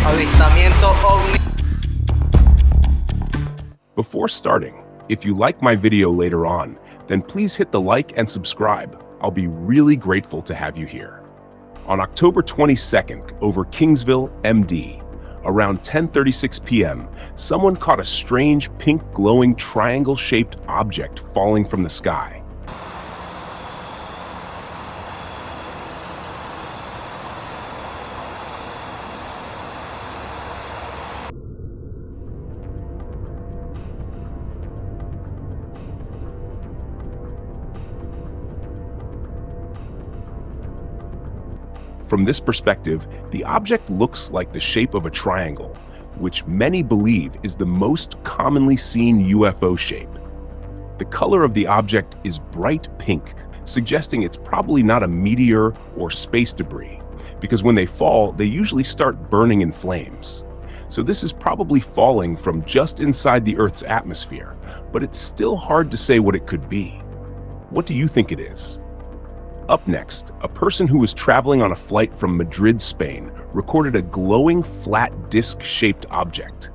Avistamiento ovni. Before starting, if you like my video later on, then please hit the like and subscribe. I'll be really grateful to have you here. On October 22nd, over Kingsville, MD, around 10:36 p.m., someone caught a strange pink glowing triangle-shaped object falling from the sky. From this perspective, the object looks like the shape of a triangle, which many believe is the most commonly seen UFO shape. The color of the object is bright pink, suggesting it's probably not a meteor or space debris, because when they fall, they usually start burning in flames. So this is probably falling from just inside the Earth's atmosphere, but it's still hard to say what it could be. What do you think it is? Up next, a person who was traveling on a flight from Madrid, Spain, recorded a glowing flat disc-shaped object.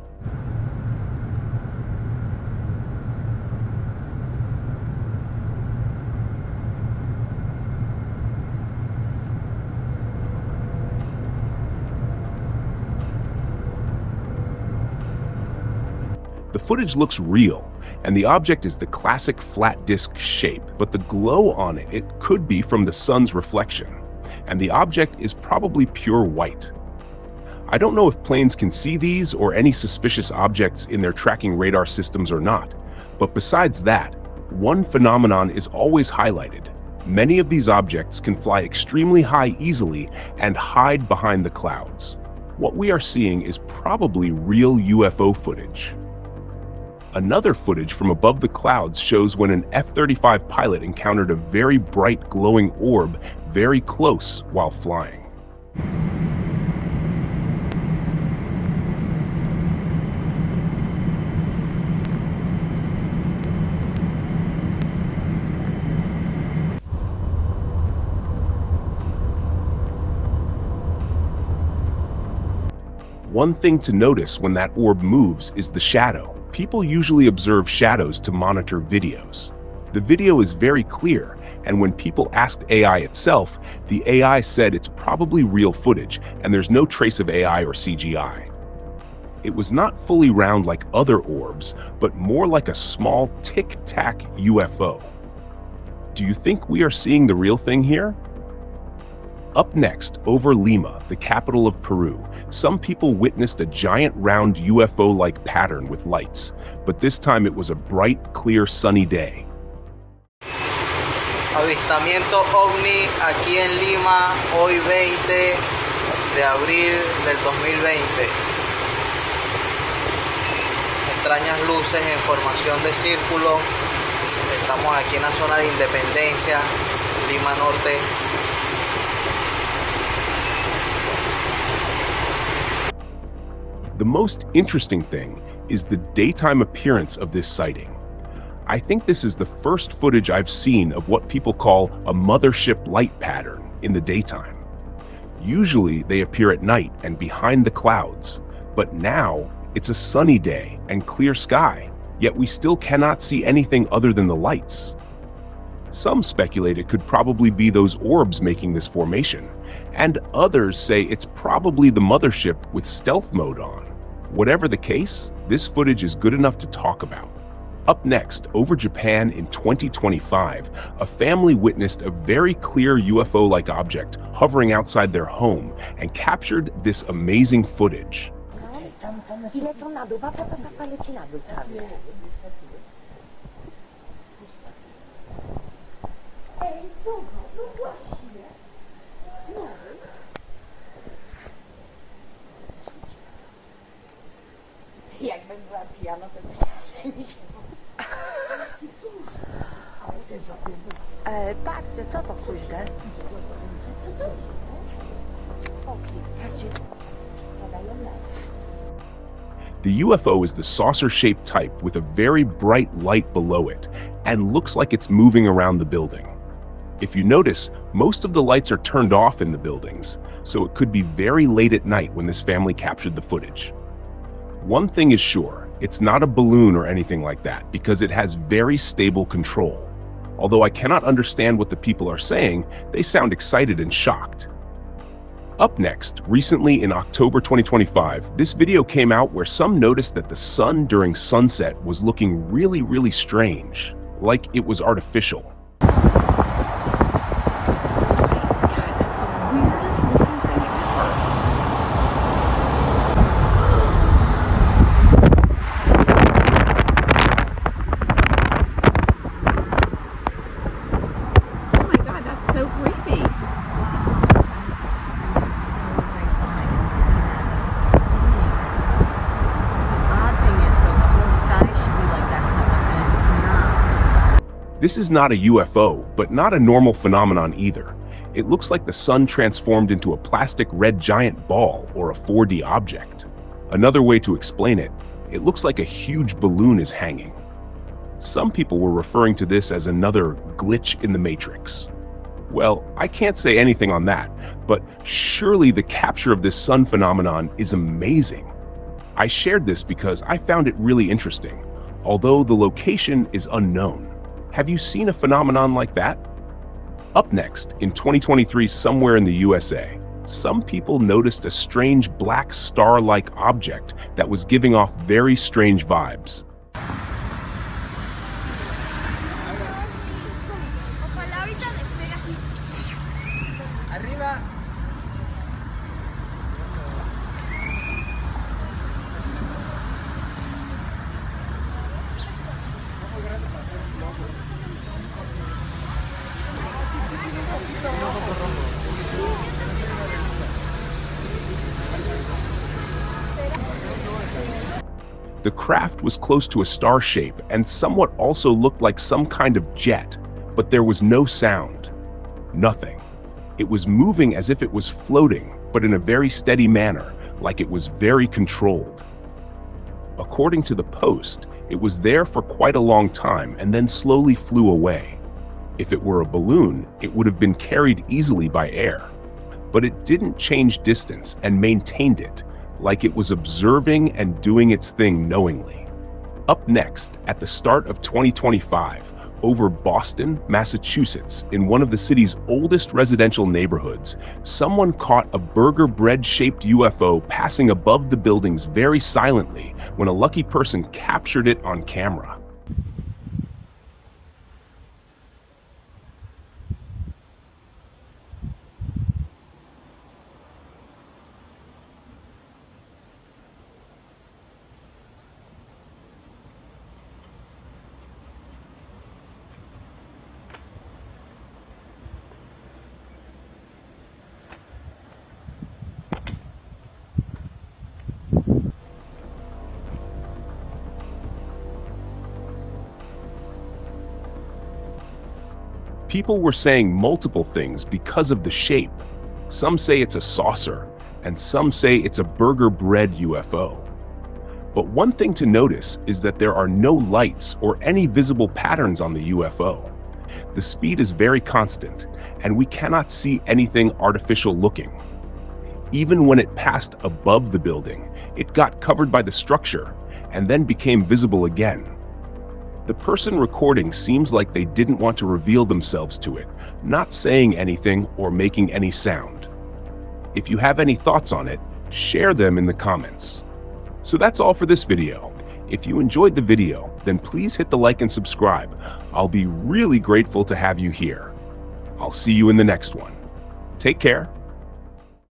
The footage looks real, and the object is the classic flat disc shape, but the glow on it could be from the sun's reflection, and the object is probably pure white. I don't know if planes can see these or any suspicious objects in their tracking radar systems or not, but besides that, one phenomenon is always highlighted. Many of these objects can fly extremely high easily and hide behind the clouds. What we are seeing is probably real UFO footage. Another footage from above the clouds shows when an F-35 pilot encountered a very bright glowing orb very close while flying. One thing to notice when that orb moves is the shadow. People usually observe shadows to monitor videos. The video is very clear, and when people asked AI itself, the AI said it's probably real footage and there's no trace of AI or CGI. It was not fully round like other orbs, but more like a small tic-tac UFO. Do you think we are seeing the real thing here? Up next, over Lima, the capital of Peru, some people witnessed a giant round UFO-like pattern with lights, but this time it was a bright, clear, sunny day. Avistamiento ovni aquí en Lima, hoy 20 de abril del 2020. Extrañas luces en formación de círculo. Estamos aquí en la zona de Independencia, Lima Norte. The most interesting thing is the daytime appearance of this sighting. I think this is the first footage I've seen of what people call a mothership light pattern in the daytime. Usually they appear at night and behind the clouds, but now it's a sunny day and clear sky, yet we still cannot see anything other than the lights. Some speculate it could probably be those orbs making this formation, and others say it's probably the mothership with stealth mode on. Whatever the case, this footage is good enough to talk about. Up next, over Japan in 2025, a family witnessed a very clear UFO-like object hovering outside their home and captured this amazing footage. Jakbym była pijana, to patrzcie, co to kurde? Co to? Okej, patrzcie. Dobra. The UFO is the saucer-shaped type with a very bright light below it and looks like it's moving around the building. If you notice, most of the lights are turned off in the buildings, so it could be very late at night when this family captured the footage. One thing is sure, it's not a balloon or anything like that because it has very stable control. Although I cannot understand what the people are saying, they sound excited and shocked. Up next, recently in October 2025, this video came out where some noticed that the sun during sunset was looking really strange, like it was artificial. This is not a UFO, but not a normal phenomenon either. It looks like the sun transformed into a plastic red giant ball or a 4D object. Another way to explain it, it looks like a huge balloon is hanging. Some people were referring to this as another glitch in the matrix. Well, I can't say anything on that, but surely the capture of this sun phenomenon is amazing. I shared this because I found it really interesting, although the location is unknown. Have you seen a phenomenon like that? Up next, in 2023 somewhere in the USA, some people noticed a strange black star-like object that was giving off very strange vibes. The craft was close to a star shape and somewhat also looked like some kind of jet, but there was no sound. Nothing. It was moving as if it was floating, but in a very steady manner, like it was very controlled. According to the post, it was there for quite a long time and then slowly flew away. If it were a balloon, it would have been carried easily by air. But it didn't change distance and maintained it, like it was observing and doing its thing knowingly. Up next, at the start of 2025, over Boston, Massachusetts, in one of the city's oldest residential neighborhoods, someone caught a burger bread-shaped UFO passing above the buildings very silently when a lucky person captured it on camera. People were saying multiple things because of the shape. Some say it's a saucer, and some say it's a burger bread UFO. But one thing to notice is that there are no lights or any visible patterns on the UFO. The speed is very constant, and we cannot see anything artificial looking. Even when it passed above the building, it got covered by the structure and then became visible again. The person recording seems like they didn't want to reveal themselves to it, not saying anything or making any sound. If you have any thoughts on it, share them in the comments. So that's all for this video. If you enjoyed the video, then please hit the like and subscribe. I'll be really grateful to have you here. I'll see you in the next one. Take care.